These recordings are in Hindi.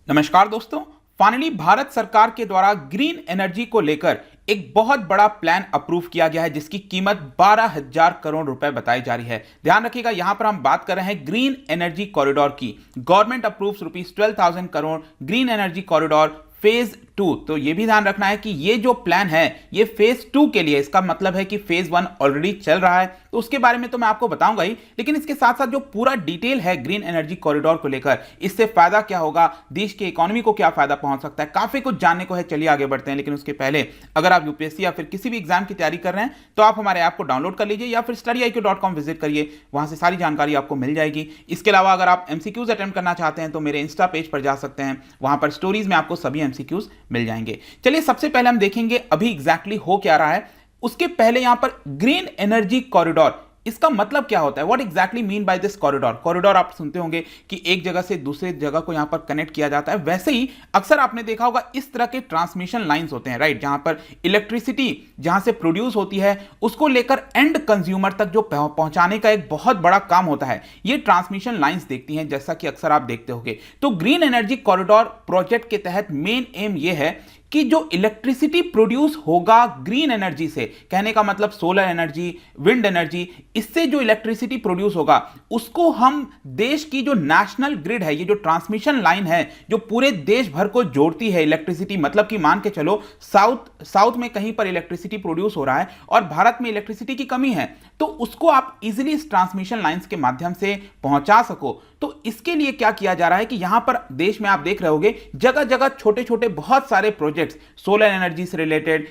नमस्कार दोस्तों। फाइनली भारत सरकार के द्वारा ग्रीन एनर्जी को लेकर एक बहुत बड़ा प्लान अप्रूव किया गया है जिसकी कीमत 12,000 करोड़ रुपए बताई जा रही है। ध्यान रखिएगा, यहां पर हम बात कर रहे हैं ग्रीन एनर्जी कॉरिडोर की। Government approves rupees 12,000 crore green energy corridor phase 2। तो यह भी ध्यान रखना है कि ये जो प्लान है ये फेज 2 के लिए, इसका मतलब है कि फेज 1 ऑलरेडी चल रहा है, तो उसके बारे में तो मैं आपको बताऊंगा ही, लेकिन इसके साथ साथ जो पूरा डिटेल है ग्रीन एनर्जी कॉरिडोर को लेकर, इससे फायदा क्या होगा, देश की इकोनॉमी को क्या फायदा पहुंच सकता है, काफी कुछ जानने को है। चलिए आगे बढ़ते हैं, लेकिन उसके पहले अगर आप यूपीएससी या फिर किसी भी एग्जाम की तैयारी कर रहे हैं तो आप हमारे ऐप को डाउनलोड कर लीजिए या फिर study.iq.com विजिट करिए, वहां से सारी जानकारी आपको मिल जाएगी। इसके अलावा अगर आप एमसीक्यूज अटेम्प्ट करना चाहते हैं तो मेरे इंस्टा पेज पर जा सकते हैं, वहां पर स्टोरीज में आपको सभी एमसीक्यूज मिल जाएंगे। चलिए सबसे पहले हम देखेंगे अभी एग्जैक्टली हो क्या रहा है। उसके पहले यहां पर ग्रीन एनर्जी कॉरिडोर, इसका मतलब क्या होता है, what exactly mean by this corridor. Corridor आप सुनते होंगे कि एक जगह से दूसरे जगह को यहां पर कनेक्ट किया जाता है, वैसे ही अक्सर आपने देखा होगा इस तरह के ट्रांसमिशन लाइंस होते हैं, राइट, जहां पर इलेक्ट्रिसिटी जहां से प्रोड्यूस होती है उसको लेकर एंड कंज्यूमर तक जो पहुंचाने का एक बहुत बड़ा काम होता है, ये ट्रांसमिशन लाइंस देखती हैं, जैसा कि अक्सर आप देखते होंगे। तो ग्रीन एनर्जी कॉरिडोर प्रोजेक्ट के तहत मेन एम ये है कि जो इलेक्ट्रिसिटी प्रोड्यूस होगा ग्रीन एनर्जी से, कहने का मतलब सोलर एनर्जी, विंड एनर्जी, इससे जो इलेक्ट्रिसिटी प्रोड्यूस होगा उसको हम देश की जो नेशनल ग्रिड है, ये जो ट्रांसमिशन लाइन है जो पूरे देश भर को जोड़ती है इलेक्ट्रिसिटी, मतलब कि मान के चलो साउथ में कहीं पर इलेक्ट्रिसिटी प्रोड्यूस हो रहा है और भारत में इलेक्ट्रिसिटी की कमी है, तो उसको आप इजीली इस ट्रांसमिशन लाइंस के माध्यम से पहुंचा सको। तो इसके लिए क्या किया जा रहा है कि यहां पर देश में आप देख रहे होंगे जगह जगह छोटे छोटे बहुत सारे प्रोजेक्ट्स, सोलर एनर्जी से रिलेटेड,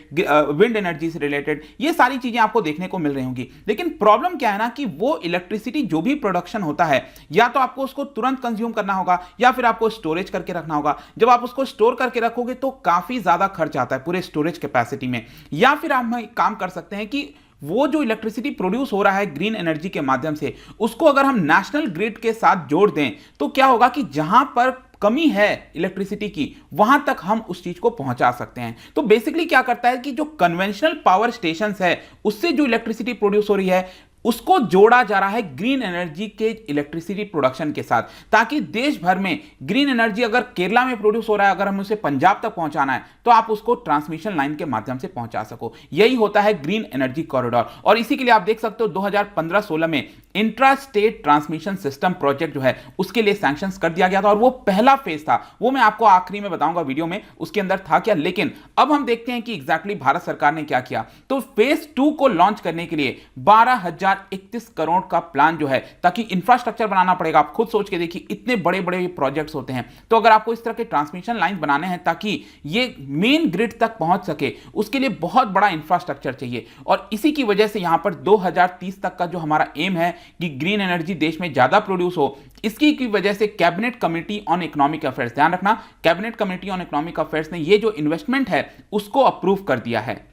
विंड एनर्जी से रिलेटेड, ये सारी चीजें आपको देखने को मिल रही होंगी। लेकिन प्रॉब्लम क्या है ना कि वो इलेक्ट्रिसिटी जो भी प्रोडक्शन होता है, या तो आपको उसको तुरंत कंज्यूम करना होगा या फिर आपको स्टोरेज करके रखना होगा। जब आप उसको स्टोर करके रखोगे तो काफी ज्यादा खर्च आता है पूरे स्टोरेज कैपेसिटी में। या फिर हम एक काम कर सकते हैं कि वो जो इलेक्ट्रिसिटी प्रोड्यूस हो रहा है ग्रीन एनर्जी के माध्यम से, उसको अगर हम नेशनल ग्रिड के साथ जोड़ दें तो क्या होगा कि जहां पर कमी है इलेक्ट्रिसिटी की वहां तक हम उस चीज को पहुंचा सकते हैं। तो बेसिकली क्या करता है कि जो कन्वेंशनल पावर स्टेशंस है उससे जो इलेक्ट्रिसिटी प्रोड्यूस हो रही है उसको जोड़ा जा रहा है ग्रीन एनर्जी के इलेक्ट्रिसिटी प्रोडक्शन के साथ, ताकि देश भर में ग्रीन एनर्जी अगर केरला में प्रोड्यूस हो रहा है, अगर हमें उसे पंजाब तक पहुंचाना है तो आप उसको ट्रांसमिशन लाइन के माध्यम से पहुंचा सको। यही होता है ग्रीन एनर्जी कॉरिडोर। और इसी के लिए आप देख सकते हो 2015-16 में intra state transmission system project जो है उसके लिए सैंक्शंस कर दिया गया था, और वो पहला फेज था, वो मैं आपको आखिरी में बताऊंगा वीडियो में उसके अंदर था क्या। लेकिन अब हम देखते हैं कि एग्जैक्टली भारत सरकार ने क्या किया। तो फेज 2 को लॉन्च करने के लिए 12,031 करोड़ का प्लान जो है, ताकि इंफ्रास्ट्रक्चर बनाना पड़ेगा। आप खुद सोच के देखिए, इतने बड़े बड़े प्रोजेक्ट्स होते हैं, तो अगर आपको इस तरह के ट्रांसमिशन लाइन बनाने हैं ताकि ये मेन ग्रिड तक पहुंच सके, उसके लिए बहुत बड़ा इंफ्रास्ट्रक्चर चाहिए। और इसी की वजह से यहां पर 2030 तक का जो हमारा एम है कि ग्रीन एनर्जी देश में ज्यादा प्रोड्यूस हो, इसकी की वजह से cabinet committee on economic affairs, ध्यान रखना, cabinet committee on economic affairs ने ये जो इन्वेस्टमेंट है उसको अप्रूव कर दिया है।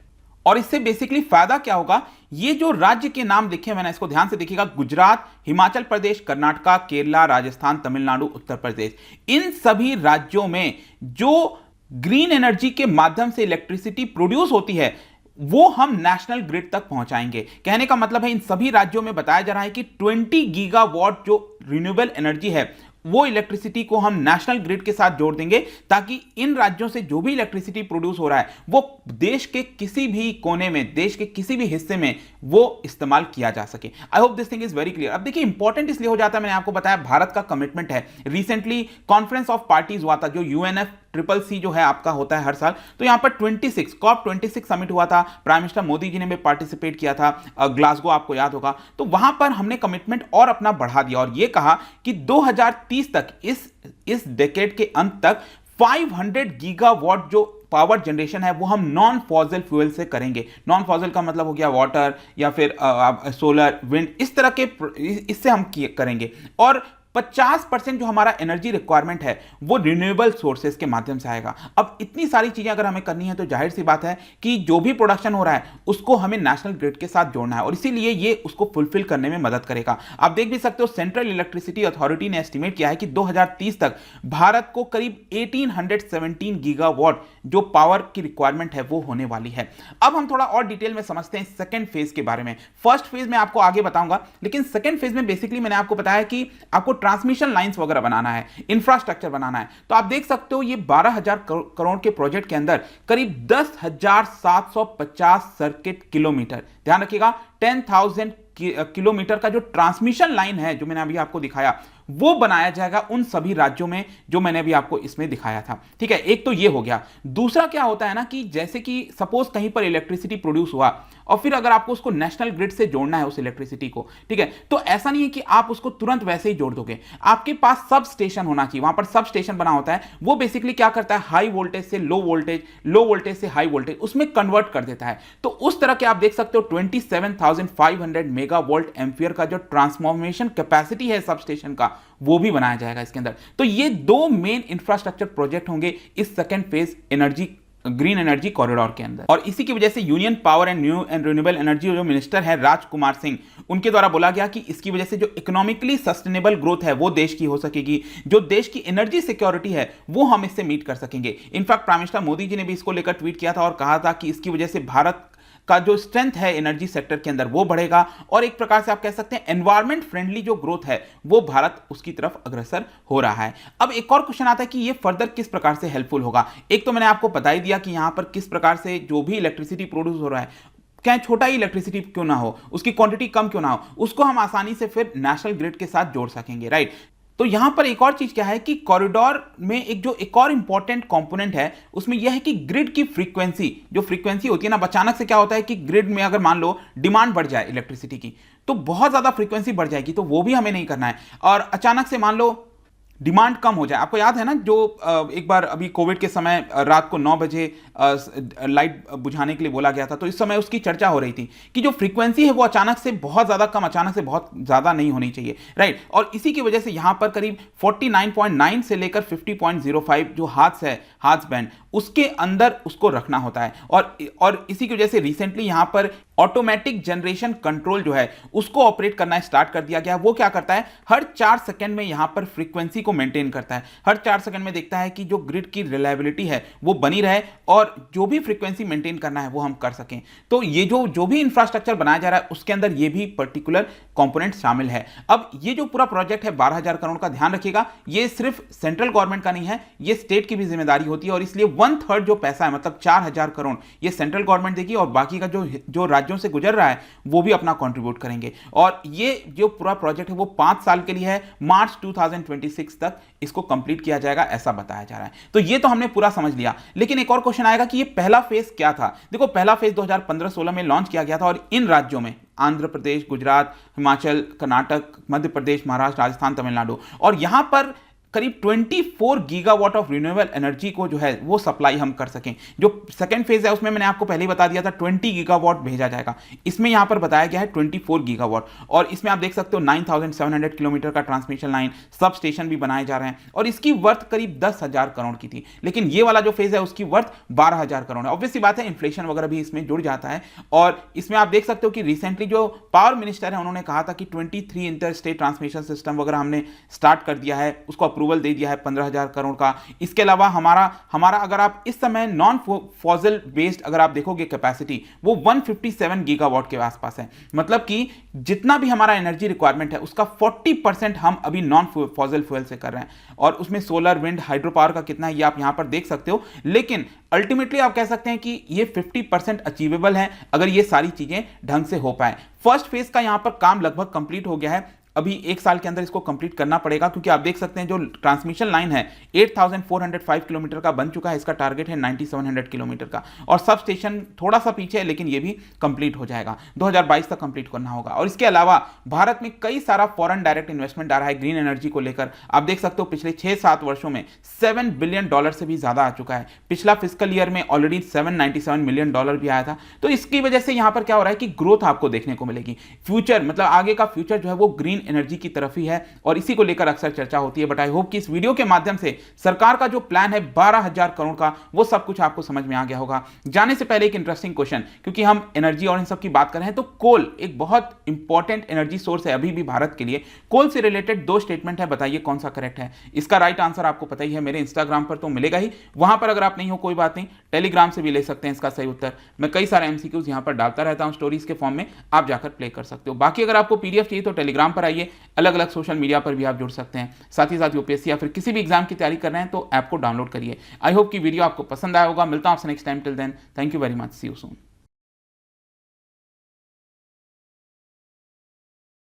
और इससे बेसिकली फायदा क्या होगा, ये जो राज्य के नाम देखे मैंने, इसको ध्यान से देखिएगा, गुजरात, हिमाचल प्रदेश, कर्नाटका, केरला, राजस्थान, तमिलनाडु, उत्तर प्रदेश, इन सभी राज्यों में जो ग्रीन एनर्जी के माध्यम से इलेक्ट्रिसिटी प्रोड्यूस होती है वो हम नेशनल ग्रिड तक पहुंचाएंगे। कहने का मतलब है इन सभी राज्यों में बताया जा रहा है कि 20 गीगावाट जो रिन्यूएबल एनर्जी है वो इलेक्ट्रिसिटी को हम नेशनल ग्रिड के साथ जोड़ देंगे, ताकि इन राज्यों से जो भी इलेक्ट्रिसिटी प्रोड्यूस हो रहा है वो देश के किसी भी कोने में, देश के किसी भी हिस्से में वो इस्तेमाल किया जा सके। I hope this thing is very clear. अब देखिए इंपॉर्टेंट इसलिए हो जाता है, मैंने आपको बताया भारत का कमिटमेंट है। रिसेंटली कॉन्फ्रेंस ऑफ पार्टीज हुआ था, जो UNFCCC जो है आपका होता है हर साल, तो यहां पर COP26 समिट हुआ था, प्राइम मिनिस्टर मोदी जी ने भी पार्टिसिपेट किया था, ग्लासगो आपको याद होगा। तो वहां पर हमने कमिटमेंट और अपना बढ़ा दिया और यह कहा कि 2030 तक, इस डेकेड के अंत तक 500 गीगावाट जो पावर जनरेशन है वो हम नॉन फॉसिल फ्यूल से करेंगे। नॉन फॉसिल का मतलब हो गया वाटर या फिर सोलर, विंड, इस तरह के, इससे हम करेंगे। और 50% जो हमारा एनर्जी रिक्वायरमेंट है वो रिन्यूएबल सोर्सेज के माध्यम से आएगा। अब इतनी सारी चीजें अगर हमें करनी है तो जाहिर सी बात है कि जो भी प्रोडक्शन हो रहा है उसको हमें नेशनल ग्रिड के साथ जोड़ना है, और इसीलिए ये उसको फुलफिल करने में मदद करेगा। आप देख भी सकते हो, सेंट्रल इलेक्ट्रिसिटी अथॉरिटी ने एस्टिमेट किया है कि 2030 तक भारत को करीब 1817 गीगावाट जो पावर की रिक्वायरमेंट है वो होने वाली है। अब हम थोड़ा और डिटेल में समझते हैं सेकेंड फेज के बारे में। फर्स्ट फेज में आपको आगे बताऊंगा, लेकिन सेकेंड फेज में बेसिकली मैंने आपको बताया कि आपको ट्रांसमिशन लाइंस वगैरह बनाना है, इंफ्रास्ट्रक्चर बनाना है, तो आप देख सकते हो ये 12,000 करोड़ के प्रोजेक्ट के अंदर करीब 10,750 सर्किट किलोमीटर, ध्यान रखिएगा 10,000 किलोमीटर का जो ट्रांसमिशन लाइन है जो मैंने अभी आपको दिखाया वो बनाया जाएगा उन सभी राज्यों में जो मैंने अभी आपको इसमें दिखाया था। ठीक है, एक तो ये हो गया। दूसरा क्या होता है ना कि जैसे कि सपोज कहीं पर इलेक्ट्रिसिटी प्रोड्यूस हुआ और फिर अगर आपको उसको नेशनल ग्रिड से जोड़ना है उस इलेक्ट्रिसिटी को, ठीक है, तो ऐसा नहीं है कि आप उसको तुरंत वैसे ही जोड़ दोगे, आपके पास सब स्टेशन होना चाहिए। वहां पर सब स्टेशन बना होता है, वो बेसिकली क्या करता है, हाई वोल्टेज से लो वोल्टेज, लो वोल्टेज से हाई वोल्टेज उसमें कन्वर्ट कर देता है। तो उस तरह के आप देख सकते हो 27,500 मेगावोल्ट एम्पियर का जो ट्रांसफॉर्मेशन कैपेसिटी है सब स्टेशन का, वो भी बनाया जाएगा इसके अंदर। तो ये दो मेन इंफ्रास्ट्रक्चर प्रोजेक्ट होंगे इस second phase energy green energy corridor के अंदर। और इसी की वजह से union power and new and renewable energy जो मिनिस्टर है राजकुमार सिंह, उनके द्वारा बोला गया कि इसकी वजह से जो इकोनॉमिकली सस्टेनेबल ग्रोथ है वो देश की हो सकेगी, जो देश की एनर्जी सिक्योरिटी है वो हम इससे मीट कर सकेंगे। In fact prime minister Modi ji ने भी इसको लेकर ट्वीट किया था और कहा था कि इसकी वजह से भारत का जो स्ट्रेंथ है एनर्जी सेक्टर के अंदर वो बढ़ेगा और एक प्रकार से आप कह सकते हैं एनवायरमेंट फ्रेंडली जो ग्रोथ है वो भारत उसकी तरफ अग्रसर हो रहा है। अब एक और क्वेश्चन आता है कि ये फर्दर किस प्रकार से हेल्पफुल होगा। एक तो मैंने आपको बता ही दिया कि यहां पर किस प्रकार से जो भी इलेक्ट्रिसिटी प्रोड्यूस हो रहा है, चाहे छोटा ही इलेक्ट्रिसिटी क्यों ना हो, उसकी क्वांटिटी कम क्यों ना हो, उसको हम आसानी से फिर नेशनल ग्रिड के साथ जोड़ सकेंगे, राइट। तो यहां पर एक और चीज क्या है कि कॉरिडोर में एक और इंपॉर्टेंट कंपोनेंट है, उसमें यह है कि ग्रिड की फ्रीक्वेंसी, जो फ्रीक्वेंसी होती है ना, अचानक से क्या होता है कि ग्रिड में अगर मान लो डिमांड बढ़ जाए इलेक्ट्रिसिटी की तो बहुत ज्यादा फ्रीक्वेंसी बढ़ जाएगी, तो वो भी हमें नहीं करना है। और अचानक से मान लो डिमांड कम हो जाए, आपको याद है ना जो एक बार अभी कोविड के समय रात को 9 बजे लाइट बुझाने के लिए बोला गया था, तो इस समय उसकी चर्चा हो रही थी कि जो फ्रीक्वेंसी है वो अचानक से बहुत ज़्यादा कम, अचानक से बहुत ज़्यादा नहीं होनी चाहिए, राइट। और इसी की वजह से यहाँ पर करीब 49.9 से लेकर 50.05 जो हार्ट्ज है, हार्ट्ज बैंड, उसके अंदर उसको रखना होता है। और इसी की वजह से रिसेंटली यहाँ पर ऑटोमेटिक जनरेशन कंट्रोल जो है उसको ऑपरेट करना स्टार्ट कर दिया गया। वो क्या करता है, हर 4 सेकंड में यहां पर फ्रीक्वेंसी को मेंटेन करता है, हर 4 सेकंड में देखता है कि जो ग्रिड की रिलायबिलिटी है वो बनी रहे और जो भी फ्रीक्वेंसी मेंटेन करना है वो हम कर सकें। तो ये जो भी इंफ्रास्ट्रक्चर बनाया जा रहा है उसके अंदर ये भी पर्टिकुलर कंपोनेंट शामिल है। अब ये जो पूरा प्रोजेक्ट है 12,000 करोड़ का, ध्यान रखिएगा ये सिर्फ सेंट्रल गवर्नमेंट का नहीं है, ये स्टेट की भी जिम्मेदारी होती है और इसलिए 1/3 जो पैसा है मतलब 4,000 करोड़ ये सेंट्रल गवर्नमेंट देगी और बाकी का जो राज्यों से गुजर रहा है वो भी अपना कंट्रीब्यूट करेंगे। और ये जो पूरा प्रोजेक्ट है वो 5 साल के लिए है, मार्च 2026 तक इसको कंप्लीट किया जाएगा ऐसा बताया जा रहा है। तो ये तो हमने पूरा समझ लिया, लेकिन एक और क्वेश्चन आएगा कि ये पहला फेज क्या था। देखो पहला फेज 2015-16 में लॉन्च किया गया था और इन राज्यों में आंध्र प्रदेश, गुजरात, हिमाचल, कर्नाटक, मध्य प्रदेश, महाराष्ट्र, राजस्थान, तमिलनाडु, और यहां पर करीब 24 गीगावाट ऑफ रिन्यूएबल एनर्जी को जो है वो सप्लाई हम कर सकें। जो सेकंड फेज है उसमें मैंने आपको पहले ही बता दिया था 20 गीगावाट भेजा जाएगा, इसमें यहां पर बताया गया है 24 गीगावाट। और इसमें आप देख सकते हो 9,700 किलोमीटर का ट्रांसमिशन लाइन, सब स्टेशन भी बनाए जा रहे हैं और इसकी वर्थ करीब 10,000 करोड़ की थी, लेकिन ये वाला जो फेज है उसकी वर्थ 12,000 करोड़ है। ऑब्वियसली बात है इन्फ्लेशन वगैरह भी इसमें जुड़ जाता है। और इसमें आप देख सकते हो कि रिसेंटली जो पावर मिनिस्टर है उन्होंने कहा था कि 23 इंटर स्टेट ट्रांसमिशन सिस्टम वगैरह हमने स्टार्ट कर दिया है, उसको अप्रूवल दे दिया है 15,000 करोड़ का। इसके अलावा हमारा अगर आप इस समय नॉन फॉसिल बेस्ड अगर आप देखोगे कैपेसिटी वो 157 गीगावाट के आसपास है, मतलब कि जितना भी हमारा एनर्जी रिक्वायरमेंट है उसका 40% हम अभी नॉन फॉसिल फ्यूल से कर रहे हैं। और उसमें सोलर, विंड, हाइड्रो पावर का कितना है ये आप यहां पर देख सकते हो, लेकिन अल्टीमेटली आप कह सकते हैं कि ये 50% अचीवेबल है अगर ये सारी चीजें ढंग से हो पाए। फर्स्ट फेज का यहां पर काम लगभग कंप्लीट हो गया है, अभी 1 साल के अंदर इसको कंप्लीट करना पड़ेगा क्योंकि आप देख सकते हैं जो ट्रांसमिशन लाइन है 8,405 किलोमीटर का बन चुका है, इसका टारगेट है 9,700 किलोमीटर का। और सब स्टेशन थोड़ा सा पीछे है लेकिन ये भी कंप्लीट हो जाएगा, 2022 तक कंप्लीट करना होगा। और इसके अलावा भारत में कई सारा फॉरेन डायरेक्ट इन्वेस्टमेंट आ रहा है ग्रीन एनर्जी को लेकर। आप देख सकते हो पिछले 6-7 वर्षों में $7 बिलियन से भी ज्यादा आ चुका है। पिछला फिस्कल ईयर में ऑलरेडी $797 मिलियन भी आया था। तो इसकी वजह से यहां पर क्या हो रहा है कि ग्रोथ आपको देखने को मिलेगी। फ्यूचर मतलब आगे का फ्यूचर जो है वो ग्रीन एनर्जी की तरफ ही है और इसी को लेकर अक्सर चर्चा होती है। बट आई होप कि इस वीडियो के माध्यम से सरकार का जो प्लान है 12,000 करोड़ का वो सब कुछ आपको समझ में आ गया होगा। जाने से पहले एक इंटरेस्टिंग क्वेश्चन, क्योंकि हम एनर्जी और इन सब की बात कर रहे हैं, तो कोल एक बहुत इंपॉर्टेंट एनर्जी सोर्स है अभी भी भारत के लिए। कोल से रिलेटेड 2 स्टेटमेंट है, बताइए कौन सा करेक्ट है। इसका राइट आंसर आपको पता ही है, मेरे इंस्टाग्राम पर तो मिलेगा ही, वहां पर अगर आप नहीं हो कोई बात नहीं, टेलीग्राम से भी ले सकते हैं इसका सही उत्तर। मैं कई सारे एमसीक्यूज यहां पर डालता रहता हूं स्टोरीज के फॉर्म में, आप जाकर प्ले कर सकते हो। बाकी अगर आपको पीडीएफ चाहिए तो टेलीग्राम पर आइए, बताइए। अलग अलग सोशल मीडिया पर भी आप जुड़ सकते हैं। साथ ही साथ यूपीएससी या फिर किसी भी एग्जाम की तैयारी कर रहे हैं तो ऐप को डाउनलोड करिए। आई होप कि वीडियो आपको पसंद आया होगा। मिलता हूं आपसे next time. Till then, thank you very much, see you soon.